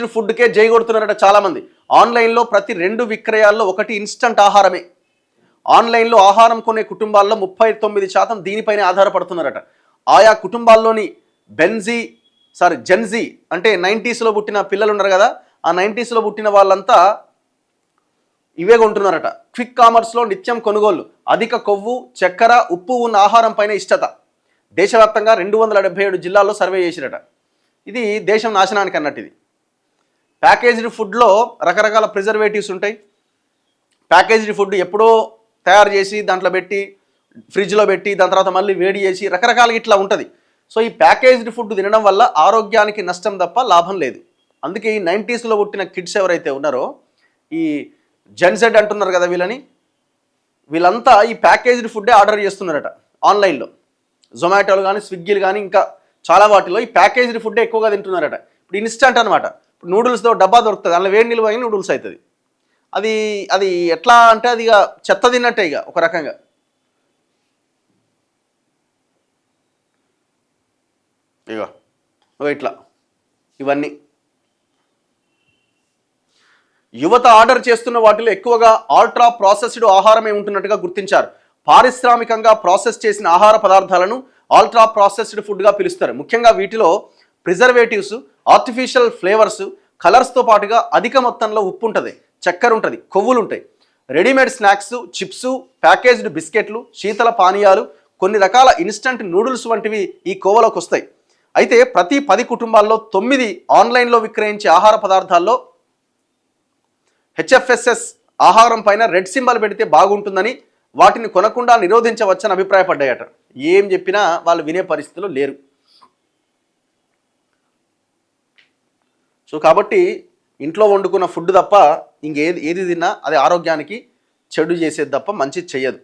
Packaged ఫుడ్కే జై కొడుతున్నారట చాలామంది. ఆన్లైన్లో ప్రతి 2 విక్రయాల్లో ఒకటి ఇన్స్టంట్ ఆహారమే. ఆన్లైన్లో ఆహారం కొనే కుటుంబాల్లో 39% దీనిపైనే ఆధారపడుతున్నారట. ఆయా కుటుంబాల్లోని జెన్జీ అంటే 90స్లో పుట్టిన పిల్లలు ఉన్నారు కదా, ఆ 90స్లో పుట్టిన వాళ్ళంతా ఇవే కొంటున్నారట. క్విక్ కామర్స్లో నిత్యం కొనుగోళ్లు, అధిక కొవ్వు, చక్కెర, ఉప్పు ఉన్న ఆహారం పైన ఇష్టత. దేశవ్యాప్తంగా 277 జిల్లాల్లో సర్వే చేసిరట. ఇది దేశం నాశనానికి అన్నట్టు. ఇది ప్యాకేజ్డ్ ఫుడ్లో రకరకాల ప్రిజర్వేటివ్స్ ఉంటాయి. ప్యాకేజ్డ్ ఫుడ్ ఎప్పుడో తయారు చేసి దాంట్లో పెట్టి ఫ్రిడ్జ్లో పెట్టి దాని తర్వాత మళ్ళీ వేడి చేసి రకరకాలుగా ఇట్లా ఉంటుంది. సో ఈ ప్యాకేజ్డ్ ఫుడ్ తినడం వల్ల ఆరోగ్యానికి నష్టం తప్ప లాభం లేదు. అందుకే ఈ 90స్లో పుట్టిన కిడ్స్ ఎవరైతే ఉన్నారో, ఈ జెన్జెడ్ అంటున్నారు కదా, వీళ్ళంతా ఈ ప్యాకేజ్డ్ ఫుడ్డే ఆర్డర్ చేస్తున్నారట ఆన్లైన్లో. జొమాటోలు కానీ, స్విగ్గీలు కానీ, ఇంకా చాలా వాటిలో ఈ ప్యాకేజ్డ్ ఫుడ్డే ఎక్కువగా తింటున్నారట. ఇప్పుడు ఇన్స్టంట్ అనమాట. ఇప్పుడు నూడిల్స్తో డబ్బా దొరుకుతుంది, అందులో వేడి నీళ్ళు పోయి నూడిల్స్ అవుతుంది. అది ఎట్లా అంటే అది ఇక చెత్త తిన్నట్టే ఇక ఒక రకంగా. ఇగో ఇట్లా ఇవన్నీ యువత ఆర్డర్ చేస్తున్న వాటిలో ఎక్కువగా అల్ట్రా ప్రాసెస్డ్ ఆహారమే ఉంటున్నట్టుగా గుర్తించారు. పారిశ్రామికంగా ప్రాసెస్ చేసిన ఆహార పదార్థాలను అల్ట్రా ప్రాసెస్డ్ ఫుడ్గా పిలుస్తారు. ముఖ్యంగా వీటిలో ప్రిజర్వేటివ్స్, ఆర్టిఫిషియల్ ఫ్లేవర్స్, కలర్స్తో పాటుగా అధిక మొత్తంలో ఉప్పు ఉంటుంది, చక్కెర ఉంటుంది, కొవ్వులు ఉంటాయి. రెడీమేడ్ స్నాక్స్, చిప్స్, ప్యాకేజ్డ్ బిస్కెట్లు, శీతల పానీయాలు, కొన్ని రకాల ఇన్స్టంట్ నూడిల్స్ వంటివి ఈ కోవలోకి వస్తాయి. అయితే ప్రతి 10 కుటుంబాల్లో 9 ఆన్లైన్లో విక్రయించే ఆహార పదార్థాల్లో హెచ్ఎఫ్ఎస్ఎస్ ఆహారం పైన రెడ్ సింబల్ పెడితే బాగుంటుందని, వాటిని కొనకుండా నిరోధించవచ్చని అభిప్రాయపడ్డాయట. ఏం చెప్పినా వాళ్ళు వినే పరిస్థితిలో లేరు. సో కాబట్టి ఇంట్లో వండుకున్న ఫుడ్ తప్ప ఏది తిన్నా అది ఆరోగ్యానికి చెడు చేసేది తప్ప మంచి చెయ్యదు.